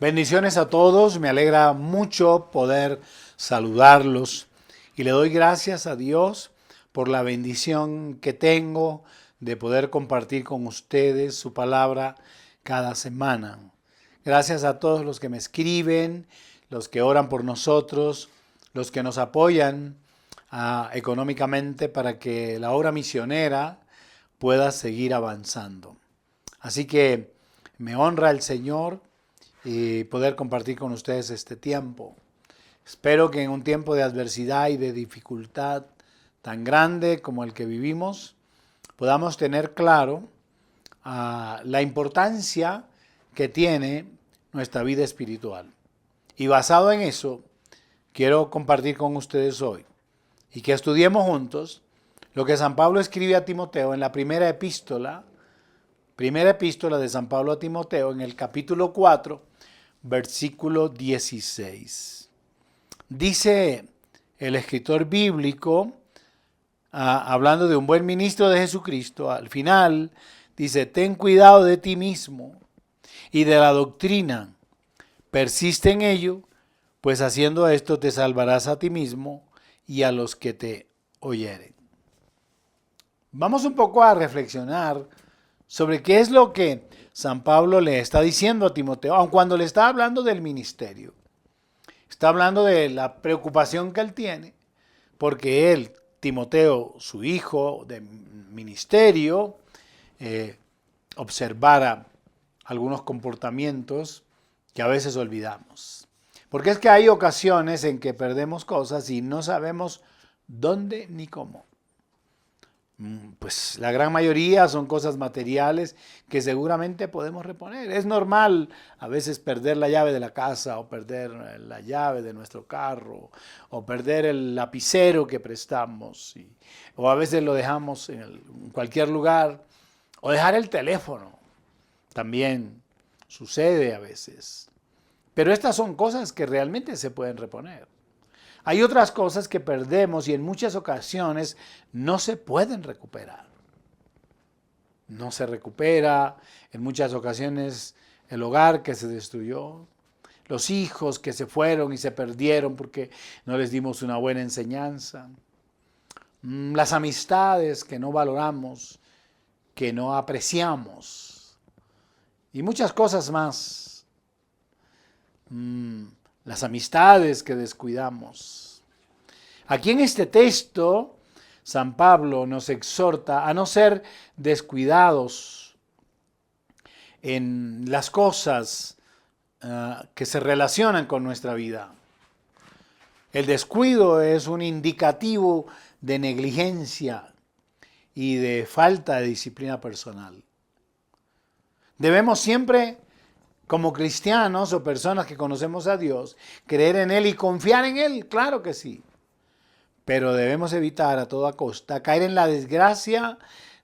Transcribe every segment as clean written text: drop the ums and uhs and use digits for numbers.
Bendiciones a todos, me alegra mucho poder saludarlos y le doy gracias a Dios por la bendición que tengo de poder compartir con ustedes su palabra cada semana. Gracias a todos los que me escriben, los que oran por nosotros, los que nos apoyan económicamente para que la obra misionera pueda seguir avanzando. Así que me honra el Señor y poder compartir con ustedes este tiempo. Espero que en un tiempo de adversidad y de dificultad tan grande como el que vivimos, podamos tener claro la importancia que tiene nuestra vida espiritual. Y basado en eso, quiero compartir con ustedes hoy y que estudiemos juntos lo que San Pablo escribe a Timoteo en la primera epístola de San Pablo a Timoteo en el capítulo 4, versículo 16. Dice el escritor bíblico, hablando de un buen ministro de Jesucristo, al final dice: ten cuidado de ti mismo y de la doctrina, persiste en ello, pues haciendo esto te salvarás a ti mismo y a los que te oyeren. Vamos un poco a reflexionar sobre qué es lo que San Pablo le está diciendo a Timoteo, aun cuando le está hablando del ministerio. Está hablando de la preocupación que él tiene, porque él, Timoteo, su hijo de ministerio, observara algunos comportamientos que a veces olvidamos. Porque es que hay ocasiones en que perdemos cosas y no sabemos dónde ni cómo. Pues la gran mayoría son cosas materiales que seguramente podemos reponer. Es normal a veces perder la llave de la casa o perder la llave de nuestro carro o perder el lapicero que prestamos o a veces lo dejamos en cualquier lugar o dejar el teléfono. También sucede a veces. Pero estas son cosas que realmente se pueden reponer. Hay otras cosas que perdemos y en muchas ocasiones no se pueden recuperar. No se recupera en muchas ocasiones el hogar que se destruyó, los hijos que se fueron y se perdieron porque no les dimos una buena enseñanza, las amistades que no valoramos, que no apreciamos y muchas cosas más. Las amistades que descuidamos. Aquí en este texto, San Pablo nos exhorta a no ser descuidados en las cosas que se relacionan con nuestra vida. El descuido es un indicativo de negligencia y de falta de disciplina personal. Debemos siempre, como cristianos o personas que conocemos a Dios, creer en Él y confiar en Él, claro que sí. Pero debemos evitar a toda costa caer en la desgracia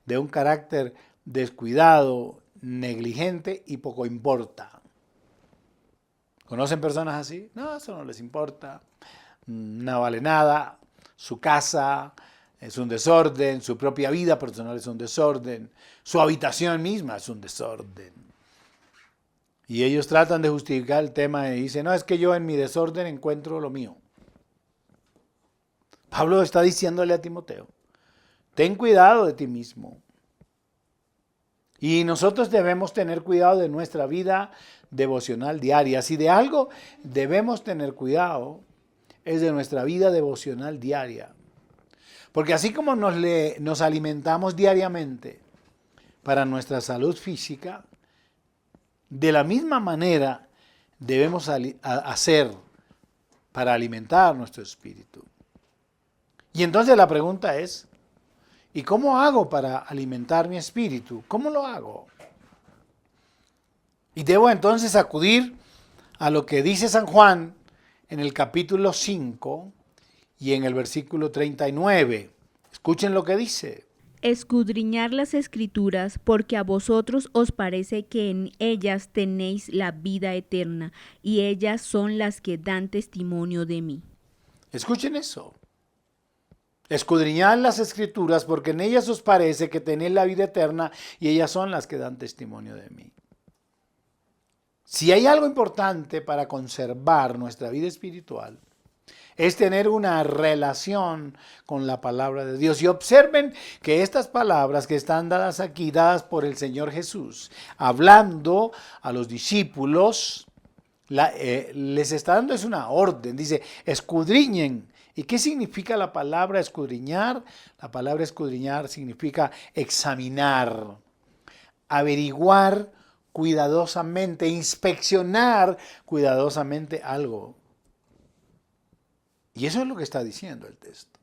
de un carácter descuidado, negligente y poco importa. ¿Conocen personas así? No, eso no les importa. No vale nada. Su casa es un desorden, su propia vida personal es un desorden, su habitación misma es un desorden. Y ellos tratan de justificar el tema y dicen: no, es que yo en mi desorden encuentro lo mío. Pablo está diciéndole a Timoteo: ten cuidado de ti mismo. Y nosotros debemos tener cuidado de nuestra vida devocional diaria. Si de algo debemos tener cuidado, es de nuestra vida devocional diaria. Porque así como nos alimentamos diariamente para nuestra salud física, de la misma manera debemos hacer para alimentar nuestro espíritu. Y entonces la pregunta es: ¿y cómo hago para alimentar mi espíritu? ¿Cómo lo hago? Y debo entonces acudir a lo que dice San Juan en el capítulo 5 y en el versículo 39. Escuchen lo que dice. Escudriñar las Escrituras, porque a vosotros os parece que en ellas tenéis la vida eterna, y ellas son las que dan testimonio de mí. Escuchen eso. Escudriñad las Escrituras, porque en ellas os parece que tenéis la vida eterna, y ellas son las que dan testimonio de mí. Si hay algo importante para conservar nuestra vida espiritual, es tener una relación con la palabra de Dios. Y observen que estas palabras que están dadas aquí, dadas por el Señor Jesús, hablando a los discípulos, les está dando es una orden. Dice, escudriñen. ¿Y qué significa la palabra escudriñar? La palabra escudriñar significa examinar, averiguar cuidadosamente, inspeccionar cuidadosamente algo. Y eso es lo que está diciendo el texto.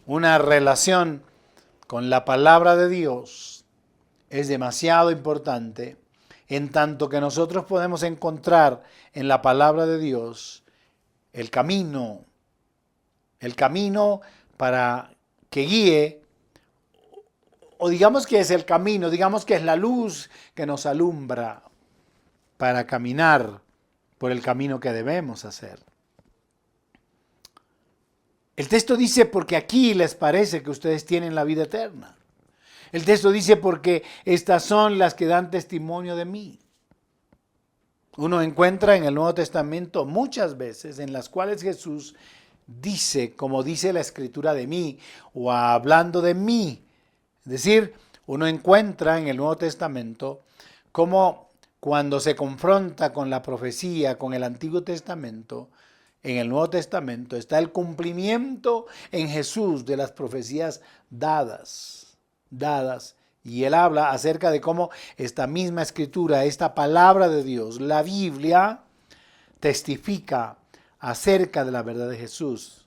Una relación con la palabra de Dios es demasiado importante, en tanto que nosotros podemos encontrar en la palabra de Dios el camino para que guíe, o digamos que es el camino, digamos que es la luz que nos alumbra para caminar por el camino que debemos hacer. El texto dice, porque aquí les parece que ustedes tienen la vida eterna. El texto dice, porque estas son las que dan testimonio de mí. Uno encuentra en el Nuevo Testamento muchas veces en las cuales Jesús dice, como dice la Escritura de mí, o hablando de mí. Es decir, uno encuentra en el Nuevo Testamento como cuando se confronta con la profecía, con el Antiguo Testamento, en el Nuevo Testamento está el cumplimiento en Jesús de las profecías dadas. Y él habla acerca de cómo esta misma escritura, esta palabra de Dios, la Biblia, testifica acerca de la verdad de Jesús.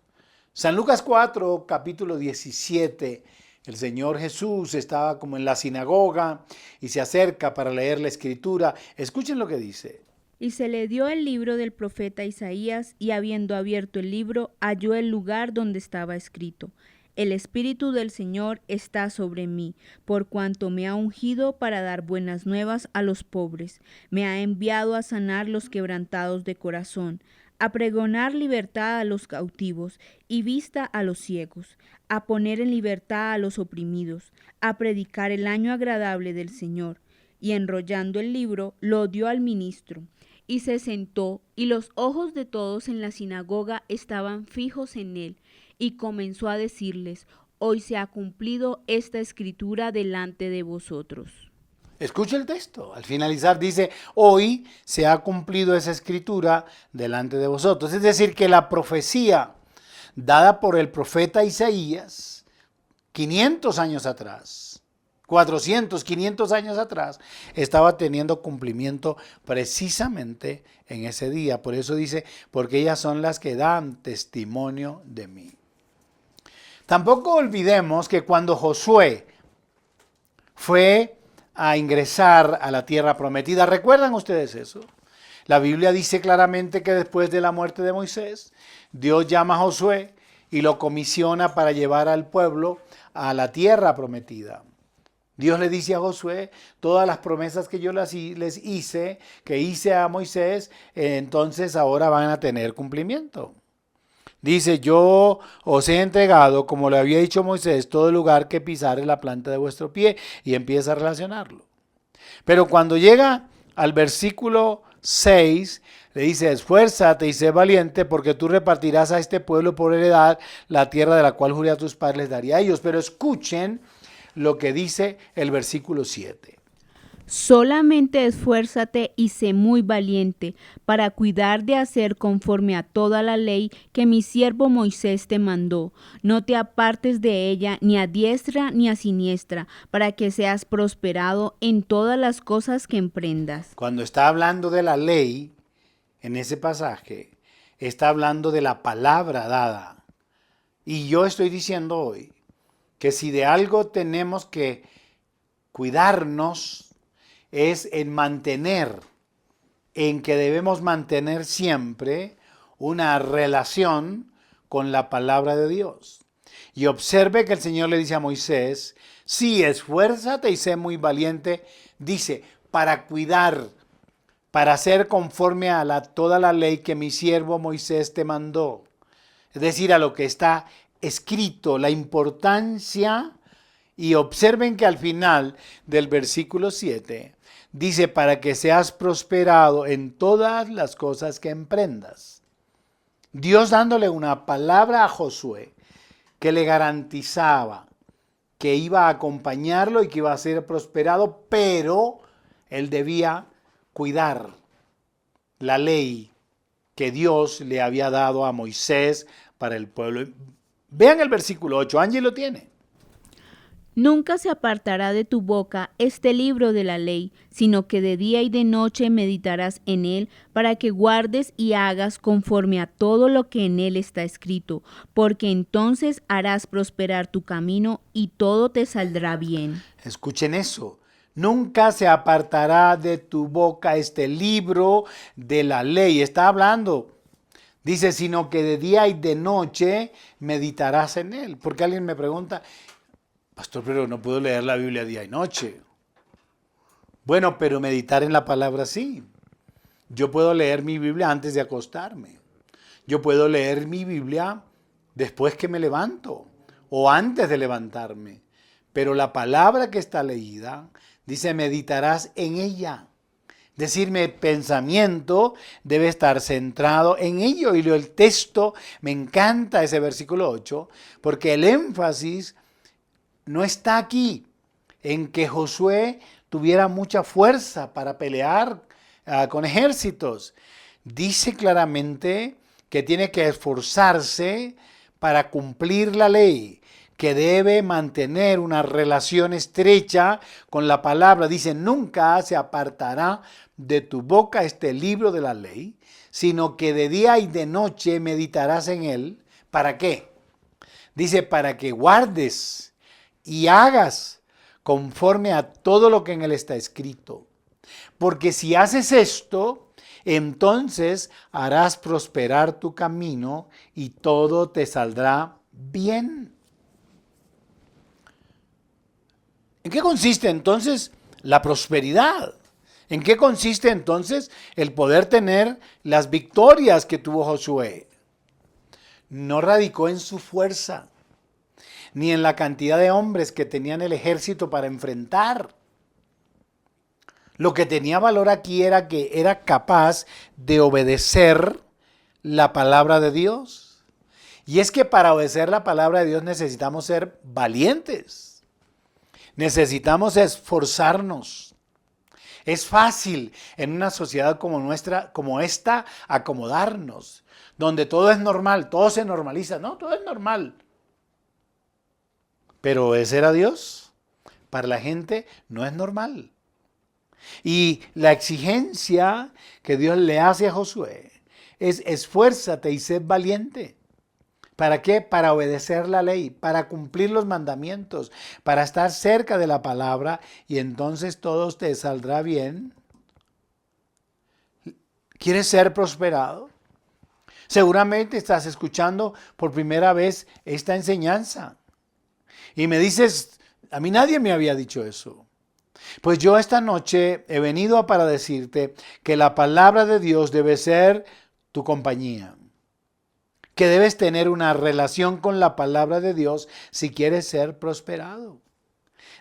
San Lucas 4, capítulo 17, el Señor Jesús estaba como en la sinagoga y se acerca para leer la escritura. Escuchen lo que dice. Y se le dio el libro del profeta Isaías, y habiendo abierto el libro, halló el lugar donde estaba escrito: El Espíritu del Señor está sobre mí, por cuanto me ha ungido para dar buenas nuevas a los pobres. Me ha enviado a sanar los quebrantados de corazón, a pregonar libertad a los cautivos y vista a los ciegos, a poner en libertad a los oprimidos, a predicar el año agradable del Señor. Y enrollando el libro, lo dio al ministro. Y se sentó, y los ojos de todos en la sinagoga estaban fijos en él, y comenzó a decirles: Hoy se ha cumplido esta escritura delante de vosotros. Escucha el texto. Al finalizar dice, hoy se ha cumplido esa escritura delante de vosotros. Es decir, que la profecía dada por el profeta Isaías 500 años atrás, 400, 500 años atrás, estaba teniendo cumplimiento precisamente en ese día. Por eso dice, porque ellas son las que dan testimonio de mí. Tampoco olvidemos que cuando Josué fue a ingresar a la tierra prometida, ¿recuerdan ustedes eso? La Biblia dice claramente que después de la muerte de Moisés, Dios llama a Josué y lo comisiona para llevar al pueblo a la tierra prometida. Dios le dice a Josué, todas las promesas que yo les hice, que hice a Moisés, entonces ahora van a tener cumplimiento. Dice, yo os he entregado, como le había dicho Moisés, todo lugar que pisare la planta de vuestro pie, y empieza a relacionarlo. Pero cuando llega al versículo 6, le dice, esfuérzate y sé valiente, porque tú repartirás a este pueblo por heredad la tierra de la cual juré a tus padres les daría a ellos. Pero escuchen lo que dice el versículo 7. Solamente esfuérzate y sé muy valiente para cuidar de hacer conforme a toda la ley que mi siervo Moisés te mandó. No te apartes de ella ni a diestra ni a siniestra, para que seas prosperado en todas las cosas que emprendas. Cuando está hablando de la ley, en ese pasaje, está hablando de la palabra dada. Y yo estoy diciendo hoy que si de algo tenemos que cuidarnos, es en que debemos mantener siempre una relación con la palabra de Dios. Y observe que el Señor le dice a Moisés, sí, esfuérzate y sé muy valiente, dice, para cuidar, para hacer conforme a toda la ley que mi siervo Moisés te mandó. Es decir, a lo que está escrito, la importancia. Y observen que al final del versículo 7 dice, para que seas prosperado en todas las cosas que emprendas. Dios dándole una palabra a Josué que le garantizaba que iba a acompañarlo y que iba a ser prosperado, pero él debía cuidar la ley que Dios le había dado a Moisés para el pueblo. Vean el versículo 8, Angie lo tiene. Nunca se apartará de tu boca este libro de la ley, sino que de día y de noche meditarás en él, para que guardes y hagas conforme a todo lo que en él está escrito, porque entonces harás prosperar tu camino y todo te saldrá bien. Escuchen eso. Nunca se apartará de tu boca este libro de la ley. Está hablando. Dice, sino que de día y de noche meditarás en él. Porque alguien me pregunta, pastor, pero no puedo leer la Biblia día y noche. Bueno, pero meditar en la palabra sí. Yo puedo leer mi Biblia antes de acostarme. Yo puedo leer mi Biblia después que me levanto o antes de levantarme. Pero la palabra que está leída dice, meditarás en ella. Es decir, mi pensamiento debe estar centrado en ello. Y el texto, me encanta ese versículo 8, porque el énfasis no está aquí en que Josué tuviera mucha fuerza para pelear con ejércitos. Dice claramente que tiene que esforzarse para cumplir la ley, que debe mantener una relación estrecha con la palabra. Dice, nunca se apartará de tu boca este libro de la ley, sino que de día y de noche meditarás en él. ¿Para qué? Dice, para que guardes y hagas conforme a todo lo que en él está escrito. Porque si haces esto, entonces harás prosperar tu camino y todo te saldrá bien. ¿En qué consiste entonces la prosperidad? ¿En qué consiste entonces el poder tener las victorias que tuvo Josué? No radicó en su fuerza, ni en la cantidad de hombres que tenían el ejército para enfrentar. Lo que tenía valor aquí era que era capaz de obedecer la palabra de Dios. Y es que para obedecer la palabra de Dios necesitamos ser valientes. Necesitamos esforzarnos. Es fácil en una sociedad como nuestra, como esta, acomodarnos, donde todo es normal, todo se normaliza. No, todo es normal. Pero obedecer a Dios para la gente no es normal. Y la exigencia que Dios le hace a Josué es esfuérzate y sé valiente. ¿Para qué? Para obedecer la ley, para cumplir los mandamientos, para estar cerca de la palabra y entonces todo te saldrá bien. ¿Quieres ser prosperado? Seguramente estás escuchando por primera vez esta enseñanza y me dices, a mí nadie me había dicho eso. Pues yo esta noche he venido para decirte que la palabra de Dios debe ser tu compañía. Que debes tener una relación con la palabra de Dios si quieres ser prosperado.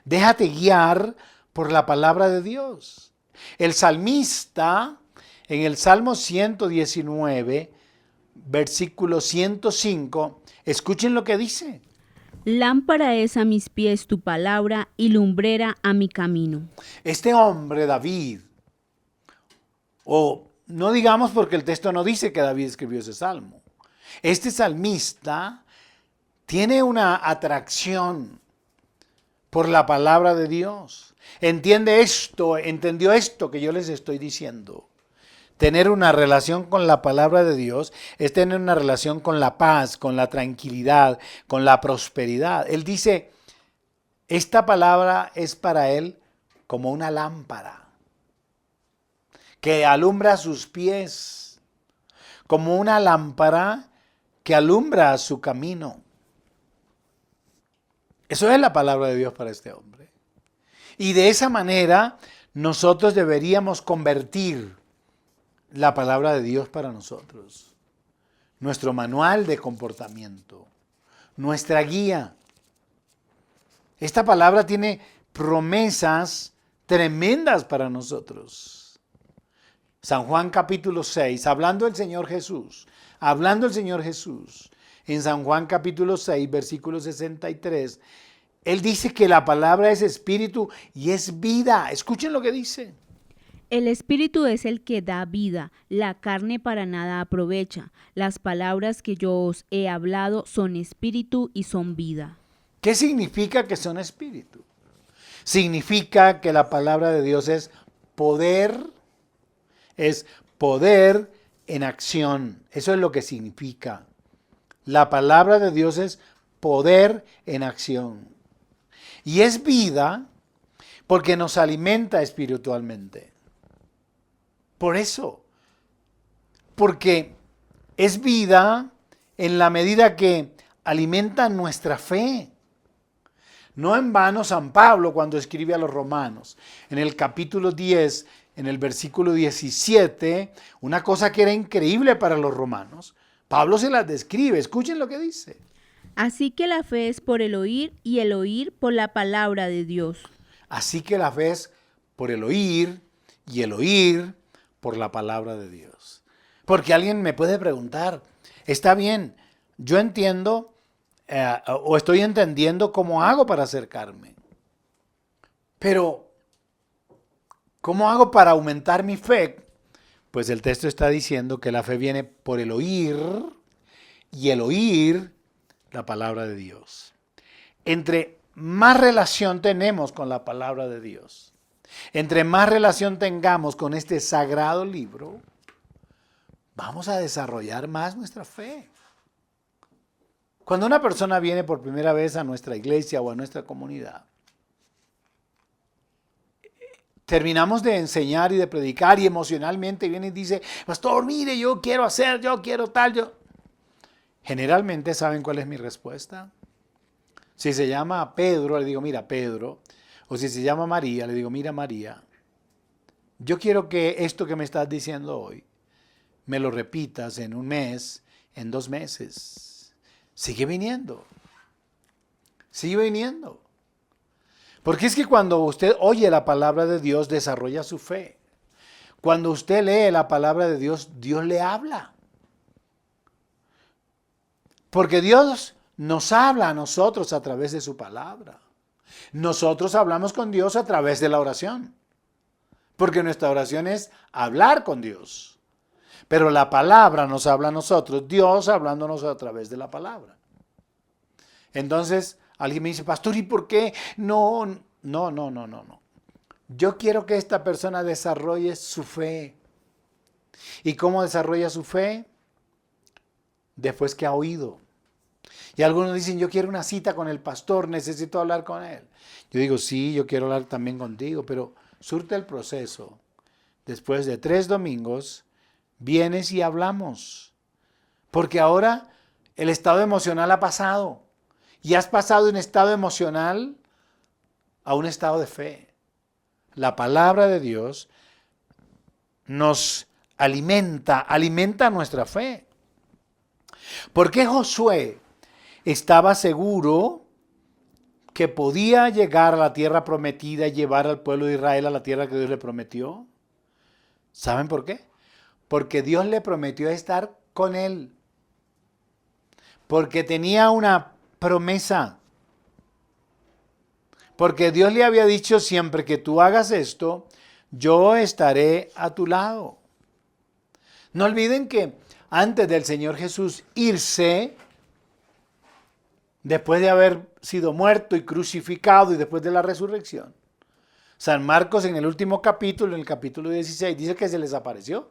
Déjate guiar por la palabra de Dios. El salmista, en el Salmo 119, versículo 105, escuchen lo que dice. Lámpara es a mis pies tu palabra y lumbrera a mi camino. Este hombre, David, o no digamos porque el texto no dice que David escribió ese salmo. Este salmista tiene una atracción por la palabra de Dios. Entendió esto que yo les estoy diciendo. Tener una relación con la palabra de Dios es tener una relación con la paz, con la tranquilidad, con la prosperidad. Él dice, esta palabra es para él como una lámpara que alumbra sus pies, como una lámpara que alumbra su camino. Eso es la palabra de Dios para este hombre. Y de esa manera nosotros deberíamos convertir la palabra de Dios para nosotros. Nuestro manual de comportamiento, nuestra guía. Esta palabra tiene promesas tremendas para nosotros. San Juan capítulo 6, hablando el Señor Jesús, en San Juan capítulo 6, versículo 63, Él dice que la palabra es espíritu y es vida. Escuchen lo que dice. El espíritu es el que da vida, la carne para nada aprovecha. Las palabras que yo os he hablado son espíritu y son vida. ¿Qué significa que son espíritu? Significa que la palabra de Dios es poder en acción. Eso es lo que significa. La palabra de Dios es poder en acción. Y es vida porque nos alimenta espiritualmente. Por eso. Porque es vida en la medida que alimenta nuestra fe. No en vano San Pablo, cuando escribe a los romanos, en el capítulo 10, en el versículo 17, una cosa que era increíble para los romanos, Pablo se las describe. Escuchen lo que dice. Así que la fe es por el oír y el oír por la palabra de Dios. Así que la fe es por el oír y el oír por la palabra de Dios. Porque alguien me puede preguntar, está bien, yo entiendo o estoy entendiendo cómo hago para acercarme. Pero, ¿cómo hago para aumentar mi fe? Pues el texto está diciendo que la fe viene por el oír y el oír la palabra de Dios. Entre más relación tenemos con la palabra de Dios, entre más relación tengamos con este sagrado libro, vamos a desarrollar más nuestra fe. Cuando una persona viene por primera vez a nuestra iglesia o a nuestra comunidad, terminamos de enseñar y de predicar y emocionalmente viene y dice, pastor, mire, yo quiero tal. Generalmente, ¿saben cuál es mi respuesta? Si se llama Pedro, le digo, mira, Pedro. O si se llama María, le digo, mira, María. Yo quiero que esto que me estás diciendo hoy, me lo repitas en un mes, en 2 meses. Sigue viniendo. Porque es que cuando usted oye la palabra de Dios, desarrolla su fe. Cuando usted lee la palabra de Dios, Dios le habla. Porque Dios nos habla a nosotros a través de su palabra. Nosotros hablamos con Dios a través de la oración. Porque nuestra oración es hablar con Dios. Pero la palabra nos habla a nosotros, Dios hablándonos a través de la palabra. Entonces, alguien me dice, pastor, ¿y por qué? No. Yo quiero que esta persona desarrolle su fe. ¿Y cómo desarrolla su fe? Después que ha oído. Y algunos dicen, yo quiero una cita con el pastor, necesito hablar con él. Yo digo, sí, yo quiero hablar también contigo, pero surte el proceso. Después de 3 domingos, vienes y hablamos. Porque ahora el estado emocional ha pasado. Y has pasado de un estado emocional a un estado de fe. La palabra de Dios nos alimenta nuestra fe. ¿Por qué Josué estaba seguro que podía llegar a la tierra prometida y llevar al pueblo de Israel a la tierra que Dios le prometió? ¿Saben por qué? Porque Dios le prometió estar con él. Porque tenía una promesa. Porque Dios le había dicho siempre que tú hagas esto, yo estaré a tu lado. No olviden que antes del Señor Jesús irse, después de haber sido muerto y crucificado y después de la resurrección, San Marcos en el último capítulo, en el capítulo 16, dice que se les apareció.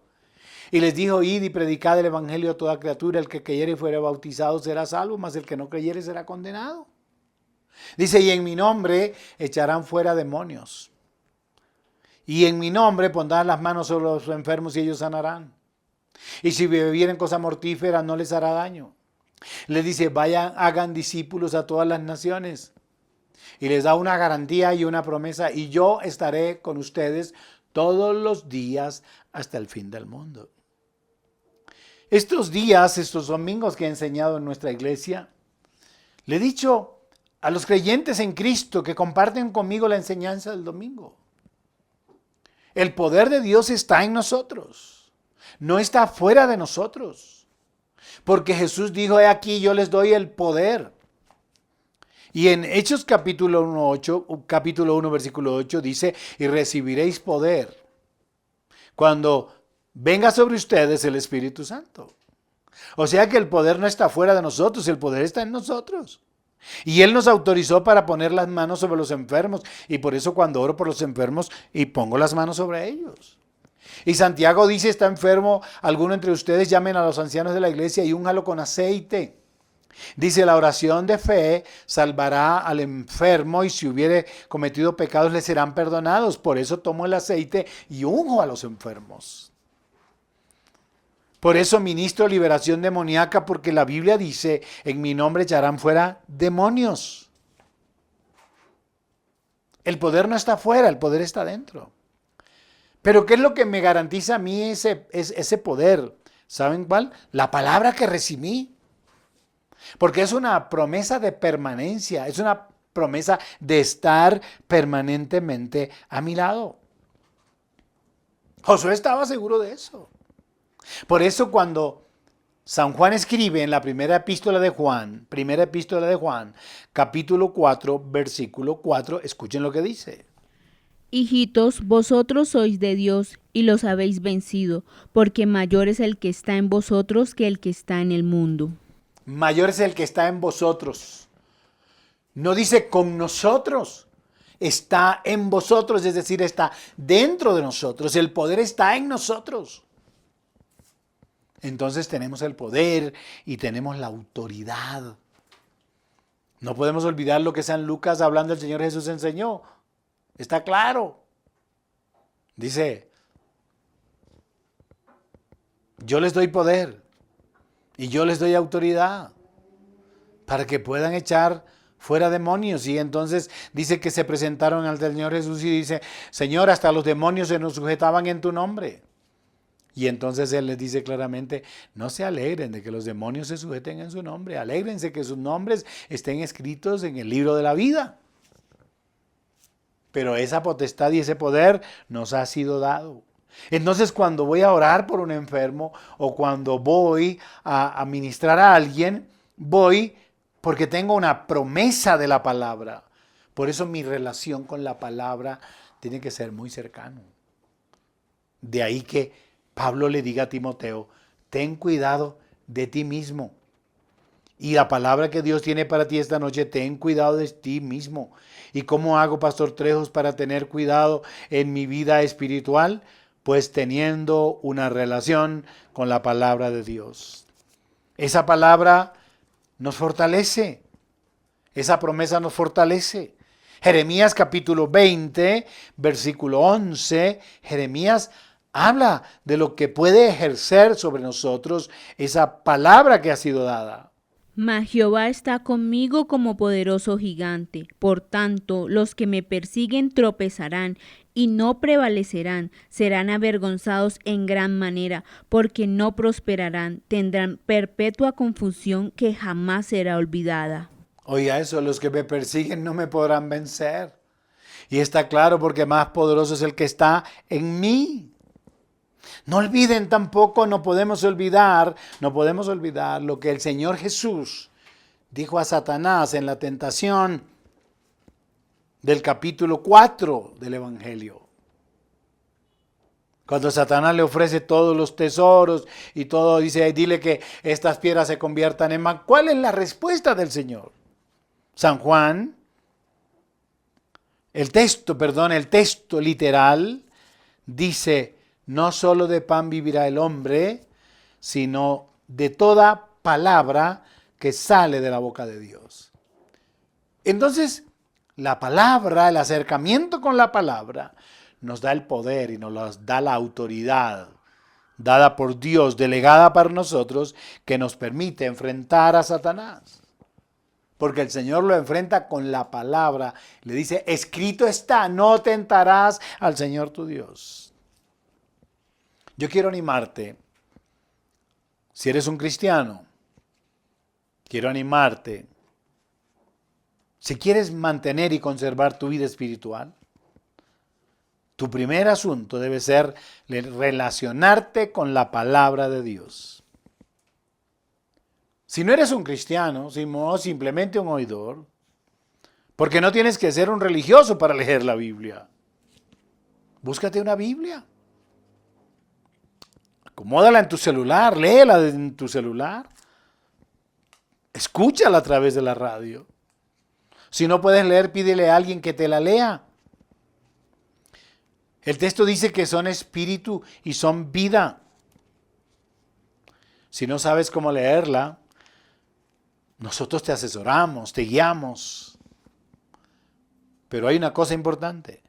Y les dijo, id y predicad el evangelio a toda criatura, el que creyere y fuere bautizado será salvo, mas el que no creyere será condenado. Dice, y en mi nombre echarán fuera demonios. Y en mi nombre pondrán las manos sobre los enfermos y ellos sanarán. Y si bebieren cosa mortífera no les hará daño. Les dice, vayan, hagan discípulos a todas las naciones. Y les da una garantía y una promesa, y yo estaré con ustedes todos los días hasta el fin del mundo. Estos días, estos domingos que he enseñado en nuestra iglesia, le he dicho a los creyentes en Cristo que comparten conmigo la enseñanza del domingo. El poder de Dios está en nosotros, no está fuera de nosotros. Porque Jesús dijo, he aquí yo les doy el poder. Y en Hechos capítulo 1, versículo 8 dice, y recibiréis poder cuando venga sobre ustedes el Espíritu Santo. O sea que el poder no está fuera de nosotros, el poder está en nosotros. Y Él nos autorizó para poner las manos sobre los enfermos. Y por eso cuando oro por los enfermos y pongo las manos sobre ellos. Y Santiago dice, está enfermo alguno entre ustedes, llamen a los ancianos de la iglesia y úngalo con aceite. Dice, la oración de fe salvará al enfermo y si hubiere cometido pecados le serán perdonados. Por eso tomo el aceite y unjo a los enfermos. Por eso ministro liberación demoníaca, porque la Biblia dice, en mi nombre echarán fuera demonios. El poder no está fuera, el poder está dentro. Pero ¿qué es lo que me garantiza a mí ese poder? ¿Saben cuál? La palabra que recibí. Porque es una promesa de permanencia, es una promesa de estar permanentemente a mi lado. Josué estaba seguro de eso. Por eso cuando San Juan escribe en la primera epístola de Juan, capítulo 4, versículo 4, escuchen lo que dice. Hijitos, vosotros sois de Dios y los habéis vencido, porque mayor es el que está en vosotros que el que está en el mundo. Mayor es el que está en vosotros. No dice con nosotros, está en vosotros, es decir, está dentro de nosotros. El poder está en nosotros. Entonces tenemos el poder y tenemos la autoridad. No podemos olvidar lo que San Lucas hablando del Señor Jesús enseñó. Está claro. Dice, yo les doy poder y yo les doy autoridad para que puedan echar fuera demonios. Y entonces dice que se presentaron al Señor Jesús y dice, Señor, hasta los demonios se nos sujetaban en tu nombre. Y entonces Él les dice claramente, no se alegren de que los demonios se sujeten en su nombre, alégrense que sus nombres estén escritos en el libro de la vida. Pero esa potestad y ese poder nos ha sido dado. Entonces cuando voy a orar por un enfermo o cuando voy a ministrar a alguien, voy porque tengo una promesa de la palabra. Por eso mi relación con la palabra tiene que ser muy cercano. De ahí que Pablo le diga a Timoteo, ten cuidado de ti mismo. Y la palabra que Dios tiene para ti esta noche, ten cuidado de ti mismo. ¿Y cómo hago, Pastor Trejos, para tener cuidado en mi vida espiritual? Pues teniendo una relación con la palabra de Dios. Esa palabra nos fortalece. Esa promesa nos fortalece. Jeremías capítulo 20, versículo 11, Jeremías habla de lo que puede ejercer sobre nosotros esa palabra que ha sido dada. Mas Jehová está conmigo como poderoso gigante. Por tanto, los que me persiguen tropezarán y no prevalecerán. Serán avergonzados en gran manera, porque no prosperarán. Tendrán perpetua confusión que jamás será olvidada. Oiga eso, los que me persiguen no me podrán vencer. Y está claro porque más poderoso es el que está en mí. No olviden tampoco, no podemos olvidar lo que el Señor Jesús dijo a Satanás en la tentación del capítulo 4 del Evangelio. Cuando Satanás le ofrece todos los tesoros y todo, dice, dile que estas piedras se conviertan en pan. ¿Cuál es la respuesta del Señor? San Juan, el texto literal dice, no solo de pan vivirá el hombre, sino de toda palabra que sale de la boca de Dios. Entonces, la palabra, el acercamiento con la palabra, nos da el poder y nos da la autoridad dada por Dios, delegada para nosotros, que nos permite enfrentar a Satanás. Porque el Señor lo enfrenta con la palabra. Le dice, escrito está, no tentarás al Señor tu Dios. Yo quiero animarte, si eres un cristiano, quiero animarte, si quieres mantener y conservar tu vida espiritual, Tu primer asunto debe ser relacionarte con la palabra de Dios. Si no eres un cristiano, sino simplemente un oidor, porque no tienes que ser un religioso para leer la Biblia. Búscate una Biblia. Acomódala en tu celular, léela en tu celular. Escúchala a través de la radio. Si no puedes leer, pídele a alguien que te la lea. El texto dice que son espíritu y son vida. Si no sabes cómo leerla, nosotros te asesoramos, te guiamos. Pero hay una cosa importante.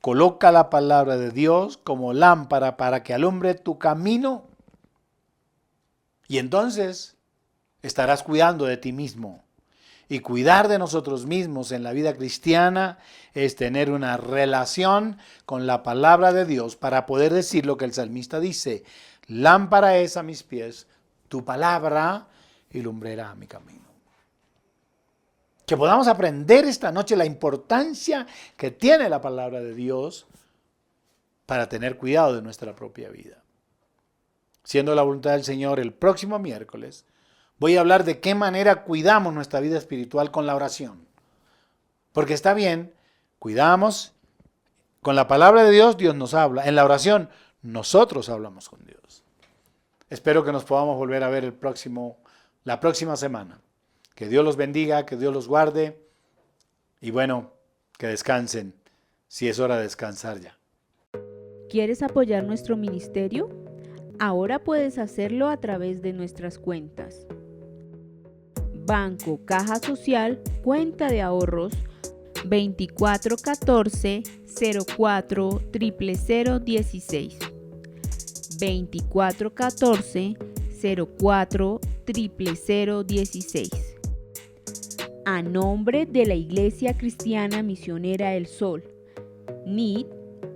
Coloca la palabra de Dios como lámpara para que alumbre tu camino. Y entonces estarás cuidando de ti mismo. Y cuidar de nosotros mismos en la vida cristiana es tener una relación con la palabra de Dios para poder decir lo que el salmista dice. Lámpara es a mis pies tu palabra y lumbrera a mi camino. Que podamos aprender esta noche la importancia que tiene la palabra de Dios para tener cuidado de nuestra propia vida. Siendo la voluntad del Señor, el próximo miércoles voy a hablar de qué manera cuidamos nuestra vida espiritual con la oración. Porque está bien, cuidamos, con la palabra de Dios, Dios nos habla. En la oración, nosotros hablamos con Dios. Espero que nos podamos volver a ver la próxima semana. Que Dios los bendiga, que Dios los guarde y bueno, que descansen, si es hora de descansar ya. ¿Quieres apoyar nuestro ministerio? Ahora puedes hacerlo a través de nuestras cuentas. Banco Caja Social, cuenta de ahorros 2414 04 00016. 2414 04 00016. A nombre de la Iglesia Cristiana Misionera El Sol, NID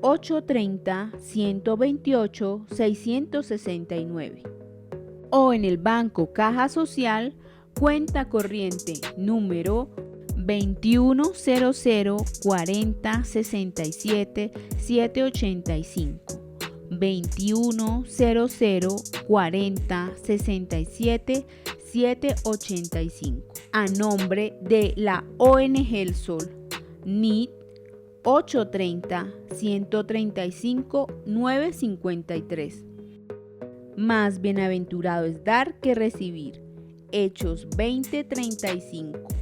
830-128-669. O en el Banco Caja Social, cuenta corriente número 2100-40-67-785. 2100-40-67-785. A nombre de la ONG El Sol, NID 830-135-953. Más bienaventurado es dar que recibir. Hechos 20:35.